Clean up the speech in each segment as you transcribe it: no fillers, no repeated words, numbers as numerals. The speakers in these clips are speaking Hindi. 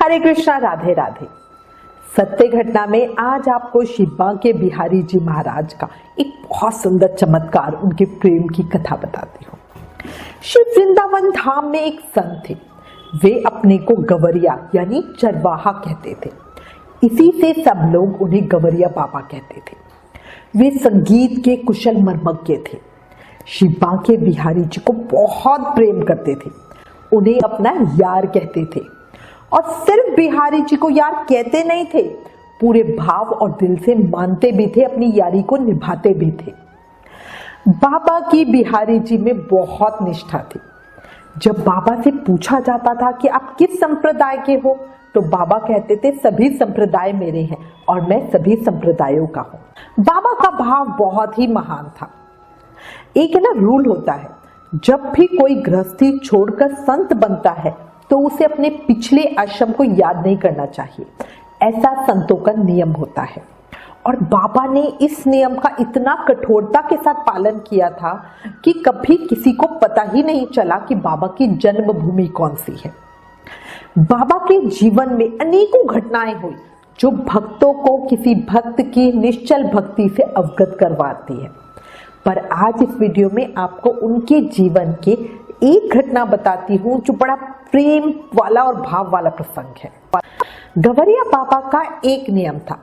हरे कृष्णा, राधे राधे। सत्य घटना में आज आपको शिव बांके बिहारी जी महाराज का एक बहुत सुंदर चमत्कार, उनके प्रेम की कथा बताती हूँ। शिव वृंदावन धाम में एक संत थे। वे अपने को गवरिया यानी चरवाहा कहते थे। इसी से सब लोग उन्हें गवरिया बाबा कहते थे। वे संगीत के कुशल मर्मज्ञ थे। शिव बांके बिहारी जी को बहुत प्रेम करते थे। उन्हें अपना यार कहते थे और सिर्फ बिहारी जी को यार कहते नहीं थे, पूरे भाव और दिल से मानते भी थे, अपनी यारी को निभाते भी थे। बाबा की बिहारी जी में बहुत निष्ठा थी। जब बाबा से पूछा जाता था कि आप किस संप्रदाय के हो, तो बाबा कहते थे सभी संप्रदाय मेरे हैं और मैं सभी संप्रदायों का हूं। बाबा का भाव बहुत ही महान था। एक ना रूल होता है, जब भी कोई गृहस्थी छोड़कर संत बनता है तो उसे अपने पिछले आश्रम को याद नहीं करना चाहिए। ऐसा संतों का नियम होता है और बाबा ने इस नियम का इतना कठोरता के साथ पालन किया था कि कभी किसी को पता ही नहीं चला कि बाबा की जन्मभूमि कौन सी है। बाबा के जीवन में अनेकों घटनाएं हुई जो भक्तों को किसी भक्त की निश्चल भक्ति से अवगत करवाती है। पर आज इस वीडियो में आपको उनके जीवन के एक घटना बताती हूँ जो बड़ा प्रेम वाला और भाव वाला प्रसंग है। गवरिया बाबा का एक नियम था,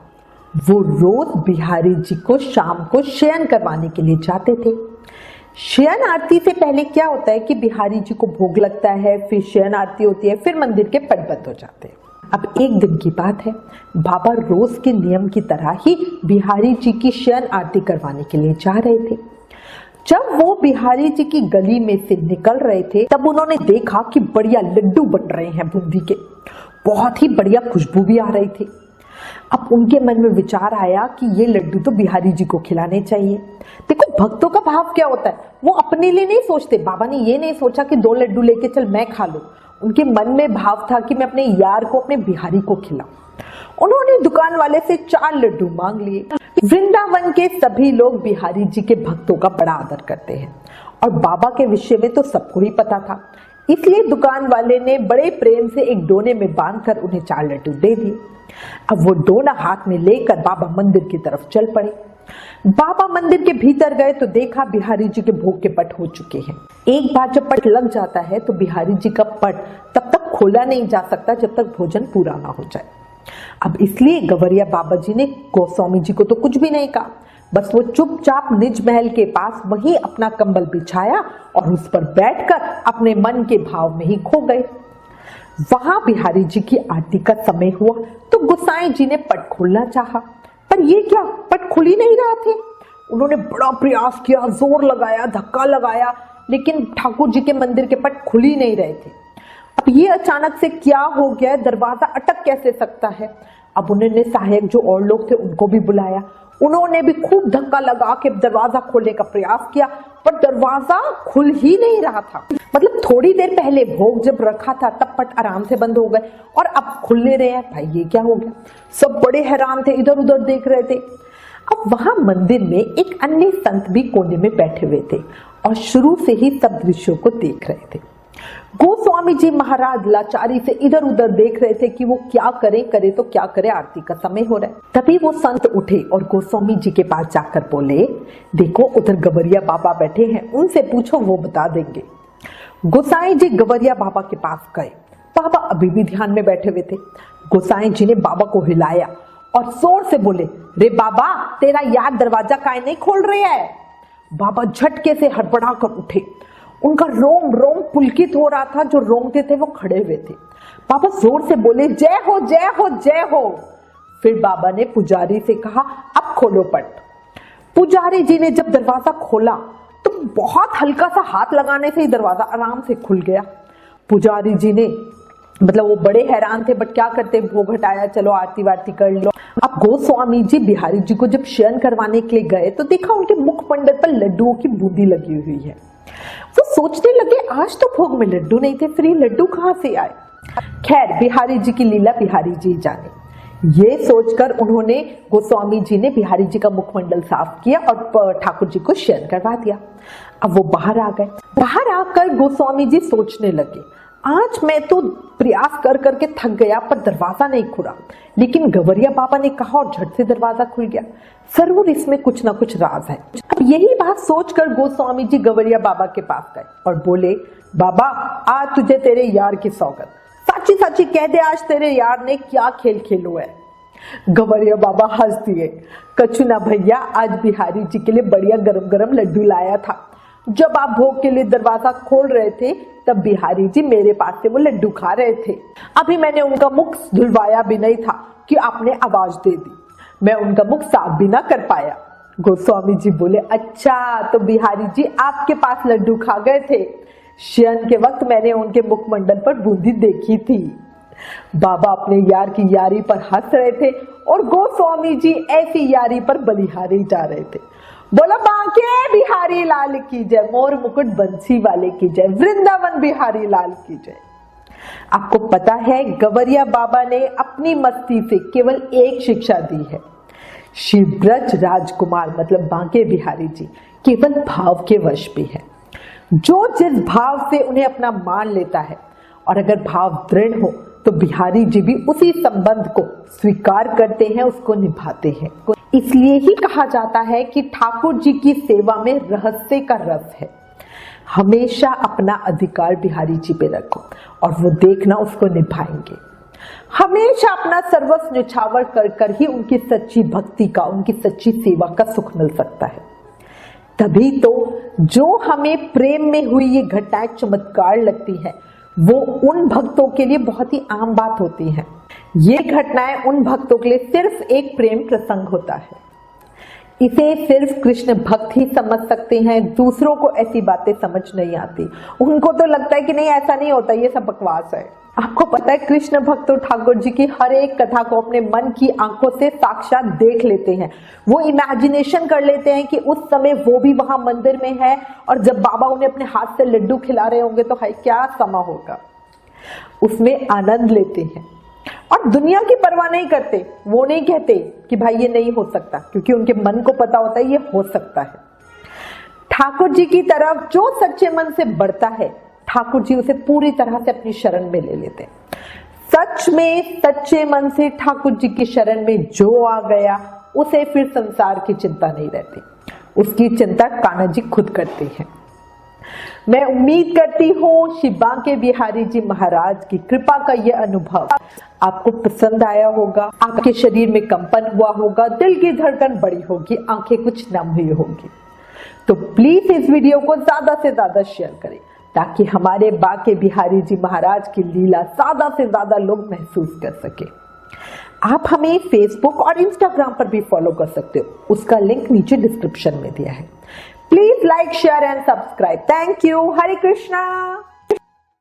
वो रोज बिहारी जी को शाम को शयन करवाने के लिए जाते थे। शयन आरती से पहले क्या होता है कि बिहारी जी को भोग लगता है, फिर शयन आरती होती है, फिर मंदिर के पट बंद हो जाते हैं। अब एक दिन की बात है, बाबा रोज के नियम की तरह ही बिहारी जी की शयन आरती करवाने के लिए जा रहे थे। जब वो बिहारी जी की गली में से निकल रहे थे तब उन्होंने देखा कि बढ़िया लड्डू बन रहे हैं बूंदी के, बहुत ही बढ़िया खुशबू भी आ रही थी। अब उनके मन में विचार आया कि ये लड्डू तो बिहारी जी को खिलाने चाहिए। देखो भक्तों का भाव क्या होता है, वो अपने लिए नहीं सोचते। बाबा ने ये नहीं सोचा कि 2 लड्डू लेके चल मैं खा लूं। उनके मन में भाव था कि मैं अपने यार को, अपने बिहारी को खिलाऊं। उन्होंने दुकान वाले से 4 लड्डू मांग लिए। वृंदावन के सभी लोग बिहारी जी के भक्तों का बड़ा आदर करते हैं और बाबा के विषय में तो सबको ही पता था, इसलिए दुकान वाले ने बड़े प्रेम से एक डोने में बांधकर उन्हें 4 लड्डू दे दिए। अब वो डोना हाथ में लेकर बाबा मंदिर की तरफ चल पड़े। बाबा मंदिर के भीतर गए तो देखा बिहारी जी के भोग के पट हो चुके हैं। एक बार जब पट लग जाता है तो बिहारी जी का पट तब तक खोला नहीं जा सकता जब तक भोजन पूरा ना हो जाए। अब इसलिए गवरिया बाबा जी ने गोस्वामी जी को तो कुछ भी नहीं कहा, बस वो चुपचाप निज महल के पास वहीं अपना कंबल बिछाया और उस पर बैठकर अपने मन के भाव में ही खो गए। वहां बिहारी जी की आरती का समय हुआ तो गोसाई जी ने पट खोलना चाहा, पर ये क्या, पट खुल ही नहीं रहा थे। उन्होंने बड़ा प्रयास किया, जोर लगाया, धक्का लगाया, लेकिन ठाकुर जी के मंदिर के पट खुल ही नहीं रहे थे। अब ये अचानक से क्या हो गया, दरवाजा अटक कैसे सकता है। अब उन्होंने सहायक जो और लोग थे उनको भी बुलाया। उन्होंने भी खूब धक्का लगा के दरवाजा खोलने का प्रयास किया, पर दरवाजा खुल ही नहीं रहा था। मतलब थोड़ी देर पहले भोग जब रखा था तब पट आराम से बंद हो गए और अब खुल नहीं रहे हैं। भाई ये क्या हो गया, सब बड़े हैरान थे, इधर उधर देख रहे थे। अब वहां मंदिर में एक अन्य संत भी कोने में बैठे हुए थे और शुरू से ही सब दृश्यों को देख रहे थे। गोस्वामी जी महाराज लाचारी से इधर उधर देख रहे थे कि वो क्या करे तो क्या करे, आरती का समय हो रहा है। तभी वो संत उठे और गोस्वामी जी के पास जाकर बोले, देखो उधर गवरिया बाबा बैठे हैं, उनसे पूछो, वो बता देंगे। गोसाई जी गवरिया बाबा के पास गए। बाबा अभी भी ध्यान में बैठे हुए थे। गोसाई जी ने बाबा को हिलाया और जोर से बोले, रे बाबा तेरा यार दरवाजा काहे नहीं खोल रहे है। बाबा झटके से हड़बड़ा कर उठे। उनका रोम रोम पुलकित हो रहा था, जो रोंगटे थे वो खड़े हुए थे। बाबा जोर से बोले, जय हो जय हो जय हो। फिर बाबा ने पुजारी से कहा, अब खोलो पट। पुजारी जी ने जब दरवाजा खोला तो बहुत हल्का सा हाथ लगाने से ही दरवाजा आराम से खुल गया। पुजारी जी ने मतलब वो बड़े हैरान थे, बट क्या करते, भोग हटाया, चलो आरती वारती कर लो। अब गोस्वामी जी बिहारी जी को जब शयन करवाने के लिए गए तो देखा उनके मुख मंडल पर लड्डुओं की बूंदी लगी हुई है। वो सोचने लगे, आज तो भोग में लड्डू नहीं थे, फिर ये लड्डू कहां से आए। खैर बिहारी जी की लीला बिहारी जी जाने। ये सोचकर उन्होंने, गोस्वामी जी ने बिहारी जी का मुखमंडल साफ किया और ठाकुर जी को शयन करवा दिया। अब वो बाहर आ गए। बाहर आकर गोस्वामी जी सोचने लगे, आज मैं तो प्रयास कर करके थक गया पर दरवाजा नहीं खुला, लेकिन गवरिया बाबा ने कहा और झट से दरवाजा खुल गया। जरूर इसमें कुछ ना कुछ राज है। अब यही बात सोचकर गोस्वामी जी गवरिया बाबा के पास गए और बोले, बाबा आज तुझे तेरे यार की सौगंध, सच्ची सच्ची कह दे आज तेरे यार ने क्या खेल खेलो है। गवरिया बाबा हंस दिए, कचुना भैया आज बिहारी जी के लिए बढ़िया गरम गरम लड्डू लाया था। जब आप भोग के लिए दरवाजा खोल रहे थे तब बिहारी जी मेरे पास से वो लड्डू खा रहे थे। अभी मैंने उनका मुख धुलवाया भी नहीं था कि आपने आवाज दे दी। मैं उनका मुख साफ भी ना कर पाया। गोस्वामी जी बोले, अच्छा तो बिहारी जी आपके पास लड्डू खा गए थे। शयन के वक्त मैंने उनके मुखमंडल पर बूंदी देखी थी। बाबा अपने यार की यारी पर हंस रहे थे और गोस्वामी जी ऐसी यारी पर बलिहारी जा रहे थे। बोला, बांके बिहारी लाल की जय, मोर मुकुट बंसी वाले की जय, वृंदावन बिहारी लाल की जय। आपको पता है गवरिया बाबा ने अपनी मस्ती से केवल एक शिक्षा दी है। शिवब्रज राजकुमार मतलब बांके बिहारी जी केवल भाव के वश भी है। जो जिस भाव से उन्हें अपना मान लेता है और अगर भाव दृढ़ हो तो बिहारी जी भी उसी संबंध को स्वीकार करते हैं, उसको निभाते हैं। इसलिए ही कहा जाता है कि ठाकुर जी की सेवा में रहस्य का रस है। हमेशा अपना अधिकार बिहारी जी पे रखो और वो देखना उसको निभाएंगे। हमेशा अपना सर्वस्व न्यौछावर कर कर ही उनकी सच्ची भक्ति का, उनकी सच्ची सेवा का सुख मिल सकता है। तभी तो जो हमें प्रेम में हुई ये घटनाएं चमत्कार लगती है, वो उन भक्तों के लिए बहुत ही आम बात होती है। ये घटनाएं उन भक्तों के लिए सिर्फ एक प्रेम प्रसंग होता है। इसे सिर्फ कृष्ण भक्त ही समझ सकते हैं। दूसरों को ऐसी बातें समझ नहीं आती। उनको तो लगता है कि नहीं ऐसा नहीं होता, ये सब बकवास है। आपको पता है कृष्ण भक्त तो ठाकुर जी की हर एक कथा को अपने मन की आंखों से साक्षात देख लेते हैं। वो इमेजिनेशन कर लेते हैं कि उस समय वो भी वहां मंदिर में है और जब बाबा उन्हें अपने हाथ से लड्डू खिला रहे होंगे तो है क्या समा होगा। उसमें आनंद लेते हैं और दुनिया की परवाह नहीं करते। वो नहीं कहते कि भाई ये नहीं हो सकता, क्योंकि उनके मन को पता होता है ये हो सकता है। ठाकुर जी की तरफ जो सच्चे मन से बढ़ता है, ठाकुर जी उसे पूरी तरह से अपनी शरण में ले लेते हैं। सच में सच्चे मन से ठाकुर जी की शरण में जो आ गया, उसे फिर संसार की चिंता नहीं रहती। उसकी चिंता कान्हा जी खुद करते हैं। मैं उम्मीद करती हूँ श्री बांके बिहारी जी महाराज की कृपा का यह अनुभव आपको पसंद आया होगा। आपके शरीर में कंपन हुआ होगा, दिल की धड़कन बढ़ी होगी, आंखें कुछ नम हुई होगी। तो प्लीज इस वीडियो को ज्यादा से ज्यादा शेयर करें ताकि हमारे बांके बिहारी जी महाराज की लीला ज्यादा से ज्यादा लोग महसूस कर सके। आप हमें फेसबुक और इंस्टाग्राम पर भी फॉलो कर सकते हो, उसका लिंक नीचे डिस्क्रिप्शन में दिया है। Please like, share and subscribe. Thank you. Hare Krishna.